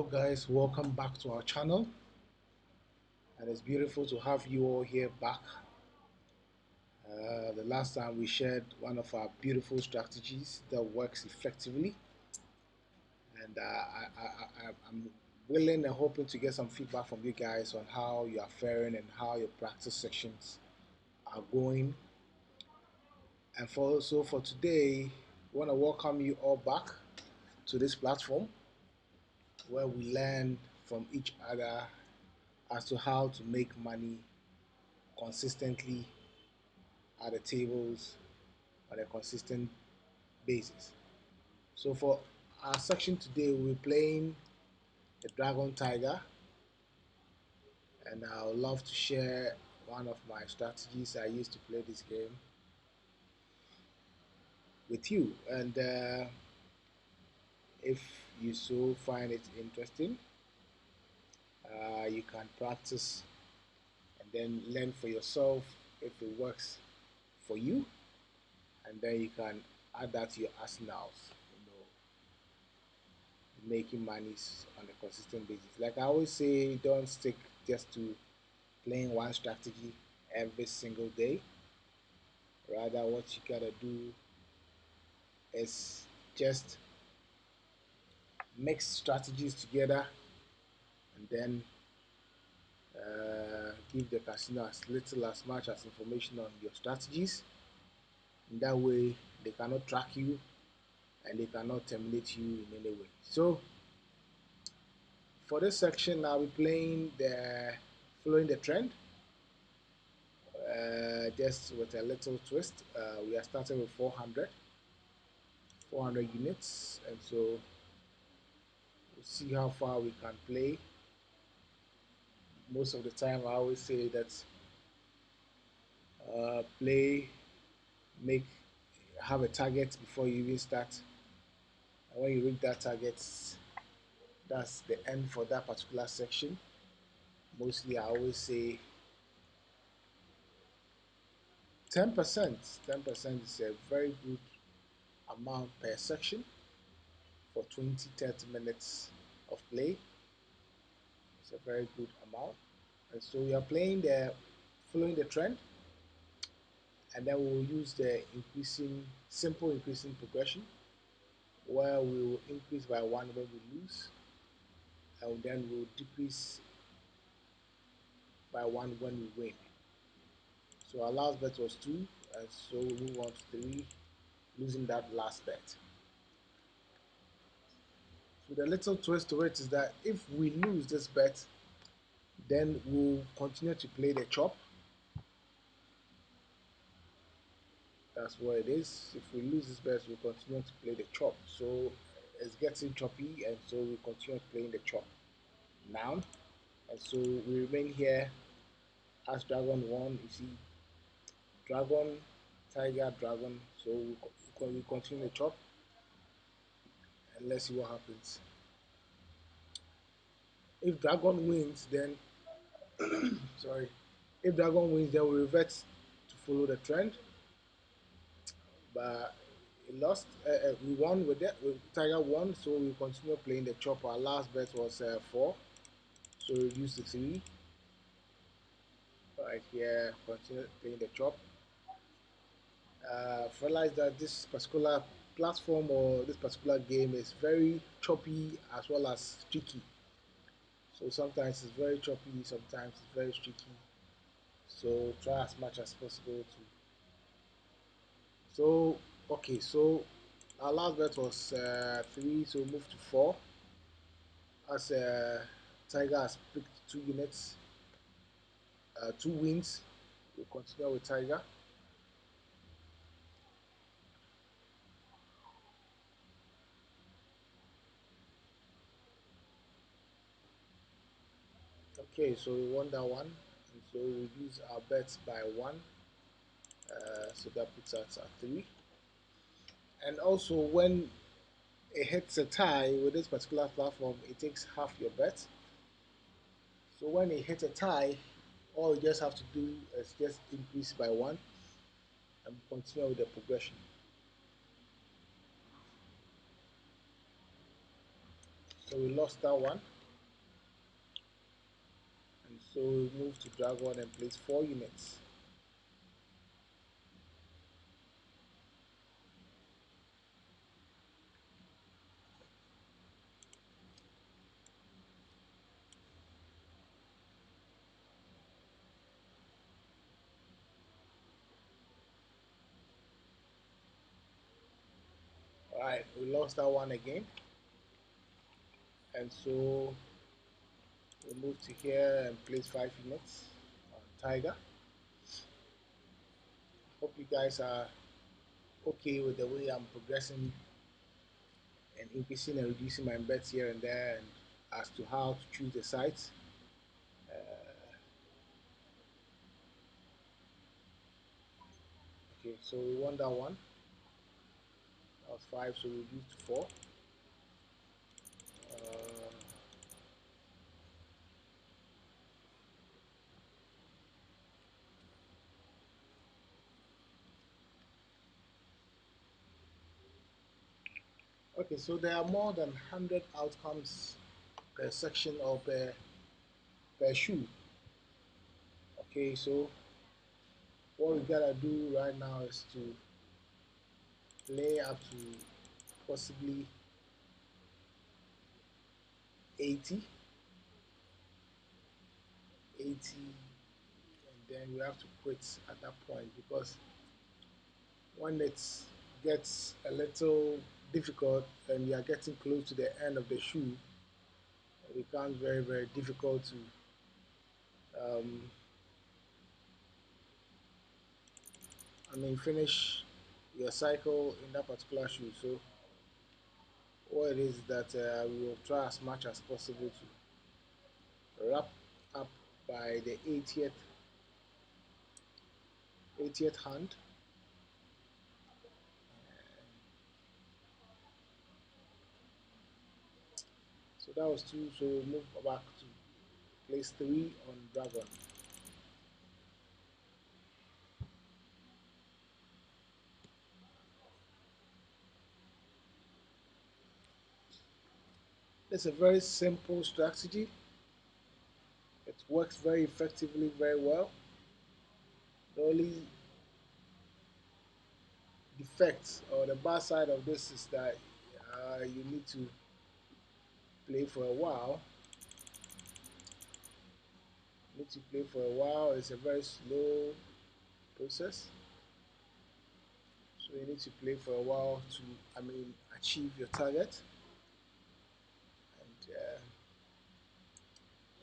Hello guys, welcome back to our channel, and it's beautiful to have you all here back. The last time we shared one of our beautiful strategies that works effectively, and I'm willing and hoping to get some feedback from you guys on how you are faring and how your practice sections are going. And for today, we want to welcome you all back to this platform where we learn from each other as to how to make money consistently at the tables on a consistent basis. So for our section today, we're playing the Dragon Tiger, and I would love to share one of my strategies I used to play this game with you. And if you so find it interesting, you can practice and then learn for yourself if it works for you, and then you can add that to your arsenals. Making monies on a consistent basis. Like I always say, don't stick just to playing one strategy every single day. Rather, what you gotta do is just mix strategies together and then give the casino as little as much as information on your strategies. In that way, they cannot track you and they cannot terminate you in any way. So, for this section, I'll be playing the following the trend. Just with a little twist. We are starting with 400 units, and so we'll see how far we can play. Most of the time, I always say that play, make, have a target before you even start. And when you reach that target, that's the end for that particular section. Mostly, I always say 10%. 10% is a very good amount per section for 20-30 minutes of play. It's a very good amount. And so we are playing the following the trend, and then we'll use the simple increasing progression, where we will increase by 1 when we lose, and then we'll decrease by 1 when we win. So our last bet was 2, and so we move on to 3, losing that last bet. So the little twist to it is that if we lose this bet, then we'll continue to play the chop. That's what it is. If we lose this bet, we'll continue to play the chop. So it's getting choppy, and so we continue playing the chop now. And so we remain here as Dragon 1. You see, Dragon, Tiger, Dragon. So we continue the chop, and let's see what happens. If Dragon wins, then sorry. If Dragon wins, then we revert to follow the trend. But he lost. We won with that. Tiger won, so we continue playing the chop. Our last bet was 4, so we reduce to 3. Right here, continue playing the chop. Realize that this particular platform or this particular game is very choppy as well as tricky. So sometimes it's very choppy, sometimes it's very tricky. So try as much as possible to. So okay, so our last bet was 3, so move to 4. As Tiger has picked 2 units, 2 wins. We'll continue with Tiger. Okay, so we won that one, and so we reduce our bets by 1, so that puts us at 3. And also, when it hits a tie with this particular platform, it takes half your bet. So when it hits a tie, all you just have to do is just increase by 1 and continue with the progression. So we lost that one, and so we move to dragon and place 4 units. Alright, we lost that one again, and so we move to here and place 5 units on tiger. Hope you guys are okay with the way I'm progressing and increasing and reducing my bets here and there, and as to how to choose the sites. Okay, so we won that one. That was 5, so we reduced to 4. Uh, okay, so there are more than 100 outcomes per section or per shoe. Okay, so what we gotta do right now is to play up to possibly 80, 80, and then we have to quit at that point, because when it gets a little difficult and you are getting close to the end of the shoe, it becomes very, very difficult to finish your cycle in that particular shoe. So what it is that we will try as much as possible to wrap up by the 80th hand. So that was 2, so we'll move back to place 3 on dragon. It's a very simple strategy. It works very effectively, very well. The only defect or the bad side of this is that you need to play for a while. You need to play for a while. It's a very slow process. So you need to play for a while to, achieve your target. And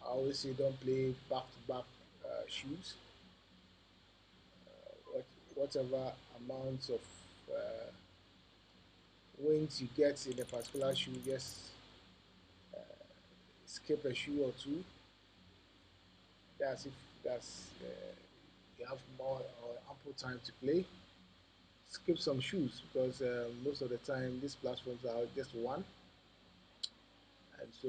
I always say don't play back-to-back shoes. Whatever amount of uh, wins you get in a particular shoe, just skip a shoe or two. That's if that's you have more or ample time to play. Skip some shoes, because most of the time these platforms are just one, and so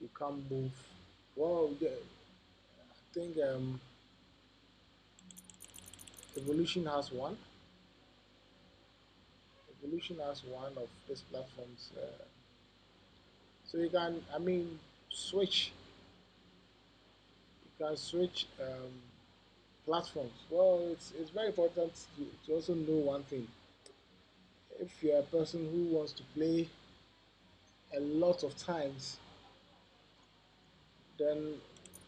you can't move. Well, yeah, I think Evolution has one. Evolution has one of these platforms, so you can, switch. You can switch platforms. Well, it's very important to also know one thing. If you're a person who wants to play a lot of times, then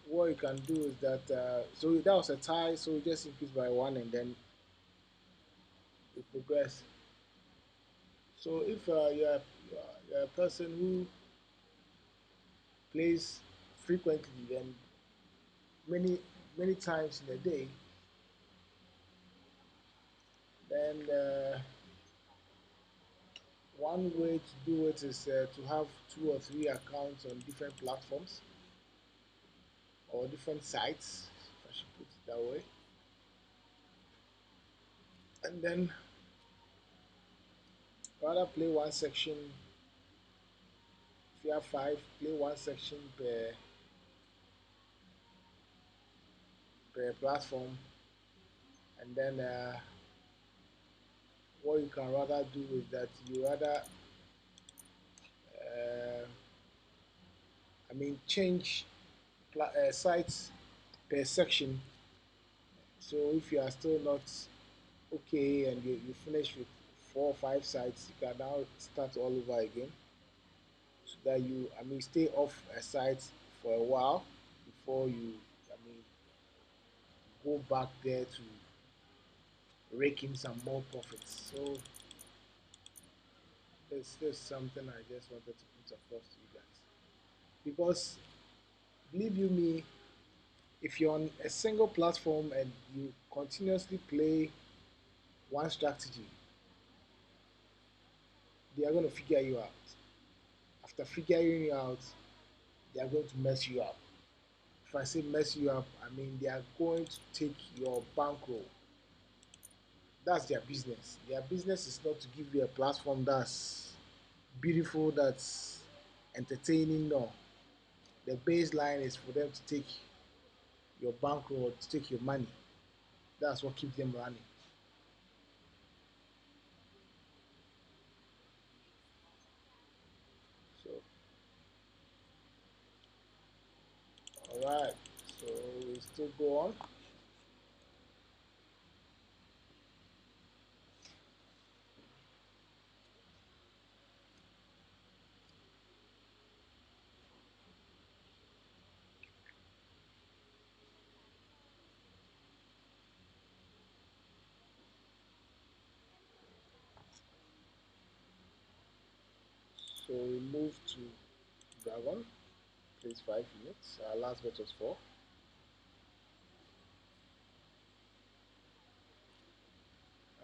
what you can do is that so that was a tie, so we just increase by 1 and then we progress. So if you're a person who plays frequently and many many times in a day, then one way to do it is to have 2 or 3 accounts on different platforms or different sites, if I should put it that way. And then rather play one section. If you have 5, play one section per platform, and then what you can rather do is that you rather, change sites per section. So if you are still not okay and you finish with 4 or 5 sites, you can now start all over again so that you, stay off a site for a while before you, I mean, go back there to rake in some more profits. So there's something I just wanted to put across to you guys. Because believe you me, if you're on a single platform and you continuously play one strategy, they are going to figure you out. After figuring you out, they are going to mess you up. If I say mess you up, I mean they are going to take your bankroll. That's their business. Their business is not to give you a platform that's beautiful, that's entertaining. No, the baseline is for them to take your bankroll, to take your money. That's what keeps them running. So, all right. So we still go on. So we move to Dragon. Plays 5 units. Our last bet was 4.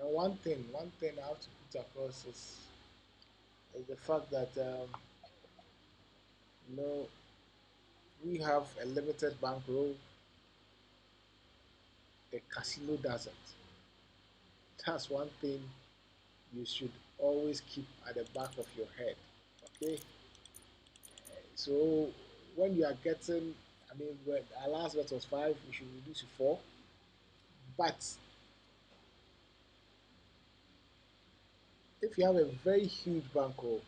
And one thing I have to put across is the fact that you know we have a limited bankroll. The casino doesn't. That's one thing you should always keep at the back of your head. Okay, so when you are getting, when our last bet was 5, we should reduce to 4. But if you have a very huge bankroll,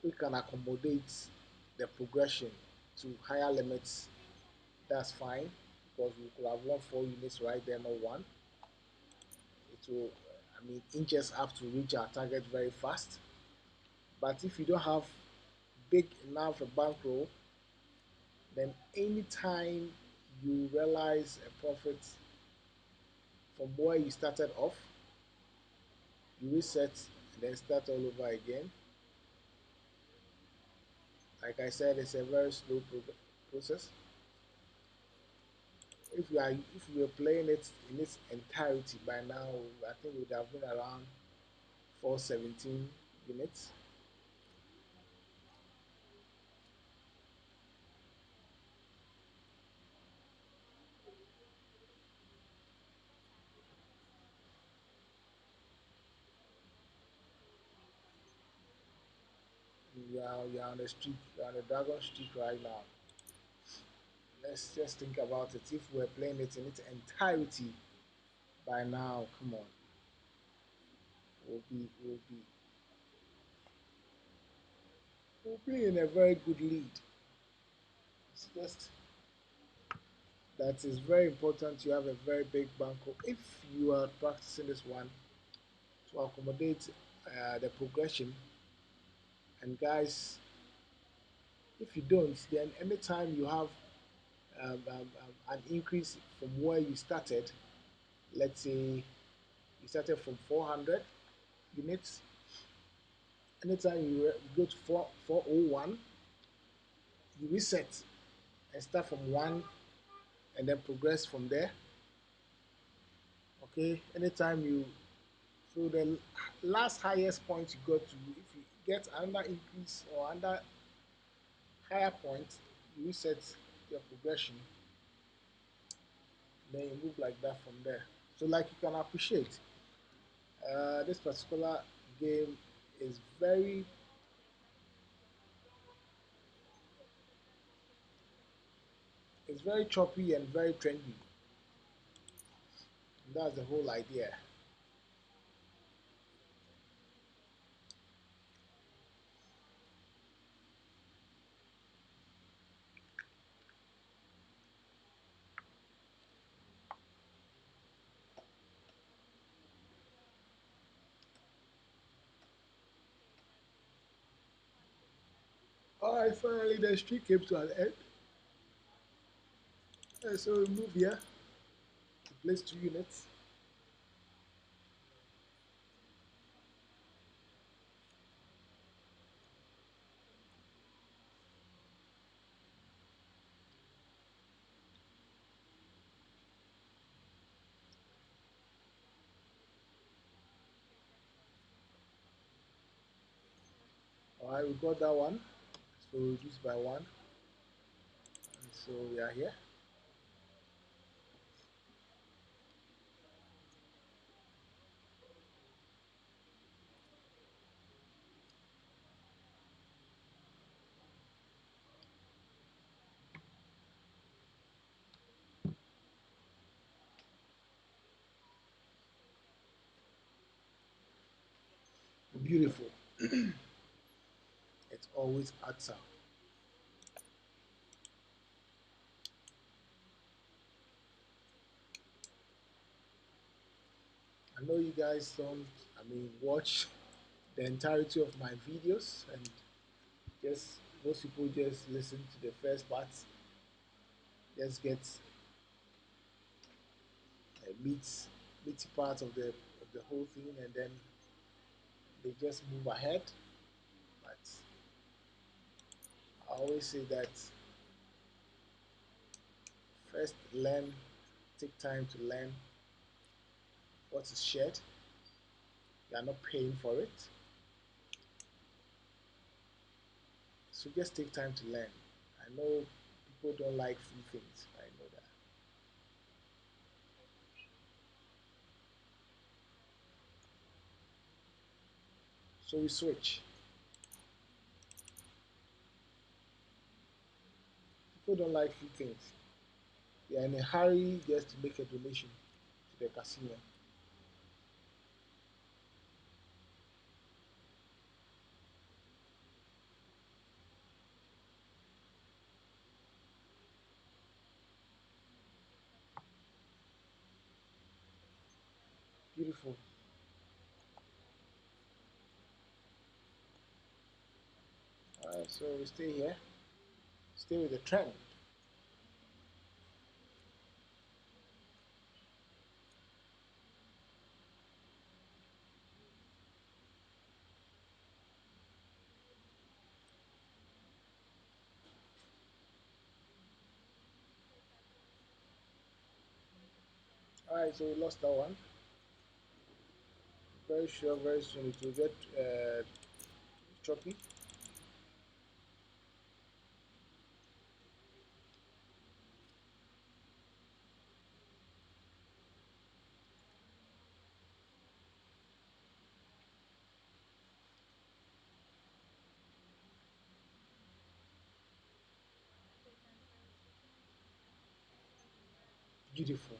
we can accommodate the progression to higher limits. That's fine because we could have won 4 units right there, not one. It will, inch us up to reach our target very fast. But if you don't have big enough a bankroll, then anytime you realize a profit from where you started off, you reset and then start all over again. Like I said, it's a very slow process. If we were playing it in its entirety by now, I think it would have been around 417 units. You're on the streak, you're on the dragon streak right now. Let's just think about it. If we're playing it in its entirety by now, come on, we'll be in a very good lead. It's just that is very important. You have a very big bank. If you are practicing this one to accommodate the progression, and guys, if you don't, then anytime you have an increase from where you started, let's say you started from 400 units, anytime you go to 401, you reset and start from 1 and then progress from there. Okay, anytime you, so the last highest point you got to, if you get another increase or under higher point, you reset your progression, then you move like that from there. So like you can appreciate, this particular game is very, it's very choppy and very trendy. And that's the whole idea. Alright, finally the streak came to an end. So we move here to place 2 units. Alright, we got that one. So reduce by one. And so we are here. Beautiful. It always adds up. I know you guys don't, watch the entirety of my videos, and just most people just listen to the first part, just get a meaty part of the whole thing, and then they just move ahead. But I always say that first learn, take time to learn what is shared. You are not paying for it, so just take time to learn. I know people don't like free things. I know that. So we switch. People don't like free things. They are in a hurry just to make a donation to the casino. Beautiful. Alright, so we stay here. Stay with the trend. Alright, so we lost that one. Very sure very soon it will get choppy. Beautiful.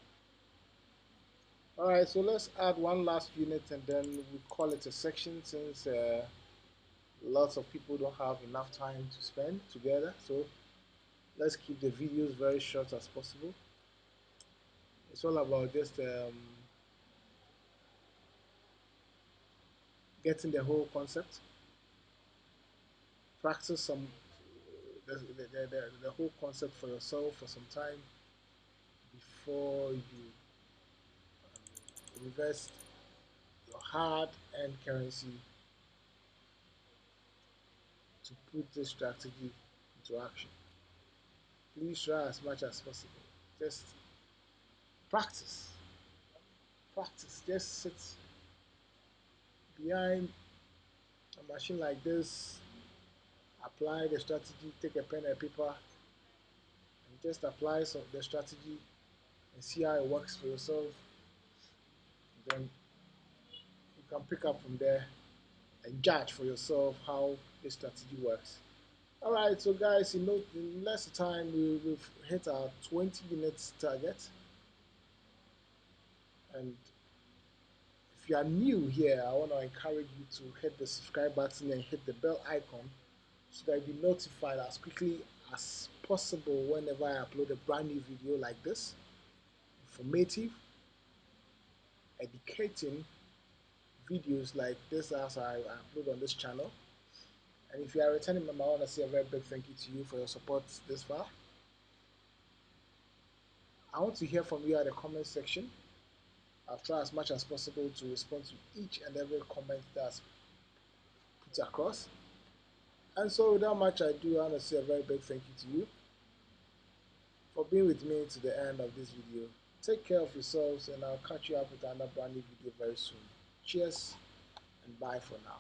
Alright, so let's add one last unit and then we call it a section, since lots of people don't have enough time to spend together. So let's keep the videos very short as possible. It's all about just getting the whole concept, practice the whole concept for yourself for some time before you invest your hard-earned currency to put this strategy into action. Please try as much as possible. Just practice. Practice. Just sit behind a machine like this, apply the strategy, take a pen and paper, and just apply the strategy and see how it works for yourself. Then you can pick up from there and judge for yourself how the strategy works. All right, so guys, in less time we've hit our 20 minutes target, and if you are new here, I want to encourage you to hit the subscribe button and hit the bell icon so that you'll be notified as quickly as possible whenever I upload a brand new video like this, informative, educating videos like this as I upload on this channel. And if you are a returning member, I want to say a very big thank you to you for your support this far. I want to hear from you at the comment section. I'll try as much as possible to respond to each and every comment that's put across. And so without much ado, I want to say a very big thank you to you for being with me to the end of this video. Take care of yourselves, and I'll catch you up with another brand new video very soon. Cheers and bye for now.